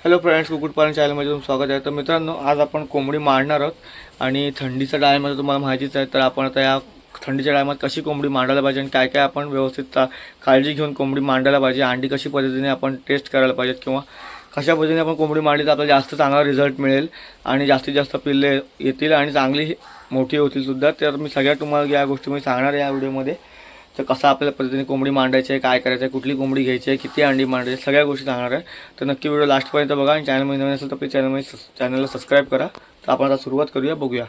Hello friends, कुक्कुटपालन चॅनलमध्ये तुमचं स्वागत आहे। तर मित्रांनो, आज आपण कोंबडी मारणार आहोत आणि थंडीचा टाइम आहे, तुम्हाला माहितीच आहे। तर आपण आता या थंडीच्या टायमात कशी कोंबडी मांडायला पाहिजे आणि काय काय आपण व्यवस्थित काळजी घेऊन कोंबडी मांडायला पाहिजे, अंडी कशी पद्धतीने आपण टेस्ट करायला पाहिजेत किंवा कशा पद्धतीने आपण कोंबडी मांडली तर आपल्याला जास्त चांगला रिझल्ट मिळेल आणि जास्तीत जास्त पिल्ले येतील आणि चांगली मोठी होतील सुद्धा। तर मी सगळ्या तुम्हाला या गोष्टी मी सांगणार आहे या व्हिडिओमध्ये। तर कसं आपल्याला पद्धतीने कोंबडी मांडायची आहे, काय करायचं आहे, कुठली कोंबडी घ्यायची आहे, किती अंडी मांडायची, सगळ्या गोष्टी सांगणार आहे। तर नक्की व्हिडिओ लास्टपर्यंत बघा आणि चॅनलमध्ये नवीन असेल तर प्लीज चॅनलला सबस्क्राईब करा। तर आपण आता सुरुवात करूया, बघूया।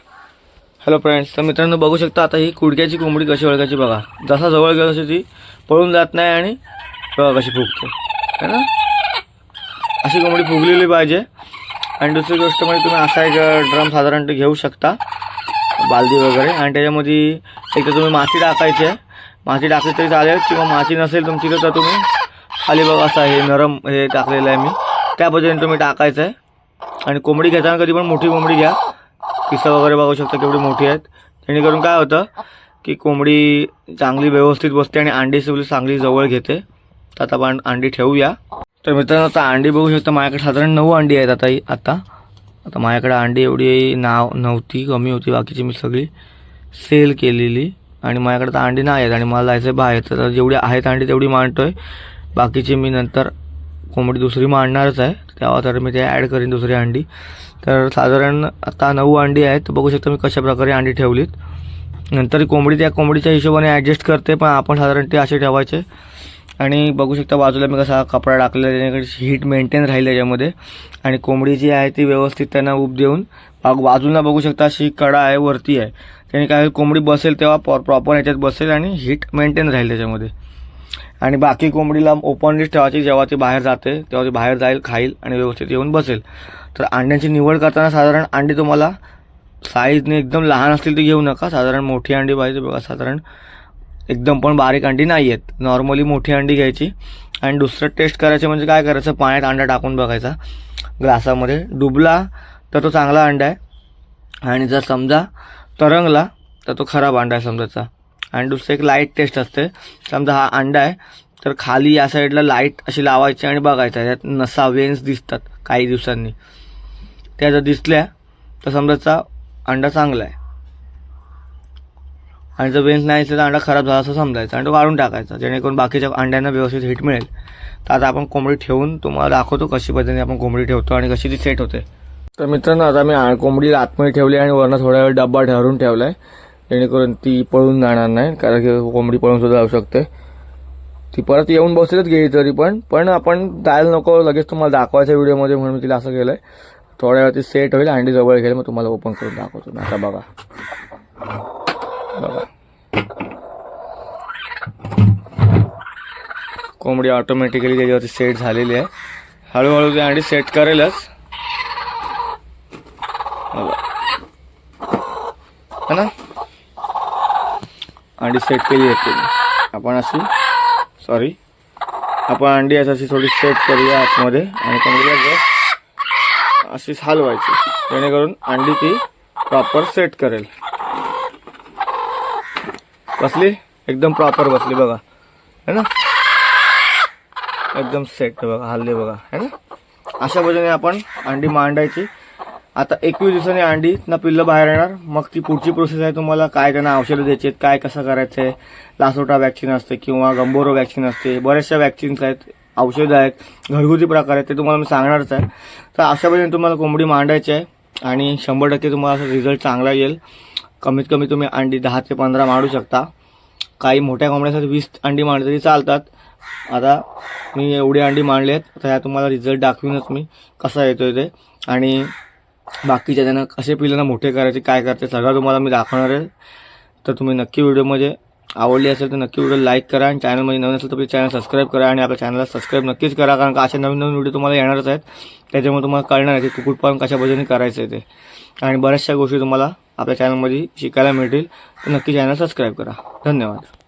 हॅलो फ्रेंड्स, तर मित्रांनो बघू शकता आता ही कुडक्याची कोंबडी कशी ओळखायची बघा। जसा जवळ गेला तशी ती पळून जात नाही आणि बघा कशी फुगते, है ना। अशी कोंबडी फुगलेली पाहिजे। आणि दुसरी गोष्ट म्हणजे तुम्ही असा एक ड्रम साधारणतः घेऊ शकता, बालदी वगैरे, आणि त्याच्यामध्ये एक तर तुम्ही माती टाकायची आहे। माती टाकली तरी चालेल किंवा माती नसेल तुमची तर तुम्ही खाली बघा असं हे नरम हे टाकलेलं आहे मी, त्या पद्धतीने तुम्ही टाकायचं आहे। आणि कोंबडी घेताना कधी पण मोठी कोंबडी घ्या, पिसं वगैरे बघू शकता केवढी मोठी आहेत, जेणेकरून काय होतं की कोंबडी चांगली व्यवस्थित बसते आणि अंडी चांगली जवळ घेते। तर आता आपण अंडी ठेवूया। तर मित्रांनो, आता अंडी बघू शकता माझ्याकडे साधारण 9 अंडी आहेत आता माझ्याकडे अंडी एवढी नव्हती, कमी होती, बाकीची मी सगळी सेल केलेली आणि माझ्याकडे तर अंडी नाही आहेत आणि मला जायचं बाहेर। तर जेवढी आहेत अंडी तेवढी मांडतोय, बाकीची मी नंतर कोंबडी दुसरी मांडणारच आहे, तेव्हा तर मी ते ॲड करीन दुसरी अंडी। तर साधारण आता 9 अंडी आहेत। तर बघू शकता मी कशा प्रकारे अंडी ठेवलीत। नंतर कोंबडी त्या कोंबडीच्या हिशोबाने ॲडजस्ट करते, पण आपण साधारण ते असे ठेवायचे। आणि बघू शकता बाजूला मी कसा कपडा टाकलेला आहे, जेणेकरून हीट मेंटेन राहील त्याच्यामध्ये आणि कोंबडी जी आहे ती व्यवस्थित त्यांना उब देऊन बाजूला बघू शकता अशी कडा आहे वरती आहे, त्याने काय कोंबडी बसेल तेव्हा प्रॉपर ह्याच्यात बसेल आणि हीट मेंटेन राहील त्याच्यामध्ये। आणि बाकी कोंबडीला ओपनलीच ठेवायची, जेव्हा ती बाहेर जाते तेव्हा ती बाहेर जाईल, खाईल आणि व्यवस्थित येऊन बसेल। तर अंड्यांची निवड करताना साधारण अंडी तुम्हाला साईजने एकदम लहान असतील ती घेऊ नका, साधारण मोठी अंडी पाहिजे बघा। साधारण एकदम पण बारीक अंडी नाही आहेत, नॉर्मली मोठी अंडी घ्यायची। आणि दुसरं टेस्ट करायचं म्हणजे काय करायचं, पाण्यात अंडा टाकून बघायचा ग्लासामध्ये, डुबला तर तो चांगला अंडा आहे आणि जर समजा तरंगला तर तो खराब अंडा आहे समजायचा। आणि दुसरं एक लाईट टेस्ट असते, समजा हा अंडा आहे तर खाली या साईडला लाईट अशी लावायची आणि बघायचं, त्यात नसा वेन्स दिसतात काही दिवसांनी, त्या जर दिसल्या तर समजायचा अंडा चांगला आहे आणि जर वेन्स नाही तर अंडा खराब झाला असं समजायचं आणि तो काढून टाकायचा, जेणेकरून बाकीच्या अंड्यांना व्यवस्थित हिट मिळेल। तर आता आपण कोंबडी ठेवून तुम्हाला दाखवतो कशी पद्धतीने आपण कोंबडी ठेवतो आणि कशी ती सेट होते। तर मित्रांनो, आता मी कोंबडी आतमध्ये ठेवली आणि वरनं थोडा वेळ डब्बा ठरून ठेवला आहे, जेणेकरून ती पळून जाणार नाही, कारण की कोंबडी पळून सुद्धा जाऊ शकते। ती परत येऊन बसेलच गेली तरी पण आपण जायला नको लगेच तुम्हाला दाखवायचं व्हिडिओमध्ये, म्हणून मी तिला असं केलं आहे। थोड्या वेळ ती सेट होईल, अंडी जवळ घेईल, मग तुम्हाला ओपन करून दाखवतो। आता बघा कोंबडी ऑटोमॅटिकली त्याच्यावरती सेट झालेली आहे, हळूहळू ती अंडी सेट करेलच, है ना। अंडी सेट केली होती आपण आपण अंडी अशी थोडी सेट करूया आतमध्ये आणि कोंबडीला अशी हलवायची, जेणेकरून अंडी ती प्रॉपर सेट करेल। बसली, एकदम प्रॉपर बसली बघा, है ना, एकदम सेट बघा, हल्ली बघा, है ना। अशा पद्धतीने आपण अंडी मांडायची। आता 21 दिवसांनी अंडी ना पिल्लं बाहेर येणार, मग ती पुढची प्रोसेस आहे, तुम्हाला काय त्यांना औषधं द्यायची आहेत, काय कसं करायचं आहे, लासोटा वॅक्सिन असते किंवा गंबोरो वॅक्सिन असते, बऱ्याचशा वॅक्सिन्स आहेत, औषधं आहेत, घरगुती प्रकार आहेत, ते तुम्हाला मी सांगणारच आहे। तर अशा पद्धतीने तुम्हाला कोंबडी मांडायची आहे आणि 100% तुम्हाला रिझल्ट चांगला येईल। कमीत कमी तुम्ही अंडी 10 ते 15 मांडू शकता, काही मोठ्या कोंबड्यासाठी 20 अंडी मांडले तरी चालतात। आता मी एवढी अंडी मांडली आहेत, तर ह्या तुम्हाला रिझल्ट दाखवीनच मी कसा येतोय ते, आणि बाकीच्या त्यांना कसे पिल्लांना मोठे करायचे, काय करायचे, सगळं तुम्हाला मी दाखवणार आहे। तर तुम्ही नक्की व्हिडिओमध्ये आवडली असेल तर नक्की व्हिडिओ लाईक करा आणि चॅनलमध्ये नवीन असेल तर प्लीज चॅनल सबस्क्राईब करा आणि आपल्या चॅनलला सबस्क्राईब नक्कीच करा, कारण का असे नवीन व्हिडिओ तुम्हाला येणारच आहेत, त्याच्यामुळे तुम्हाला कळणार आहे की कुक्कुटपालन कशा पद्धतीने करायचं आहे ते, आणि बऱ्याचशा गोष्टी तुम्हाला आपल्या चॅनलमध्ये शिकायला मिळतील। तर नक्की चॅनल सबस्क्राईब करा। धन्यवाद।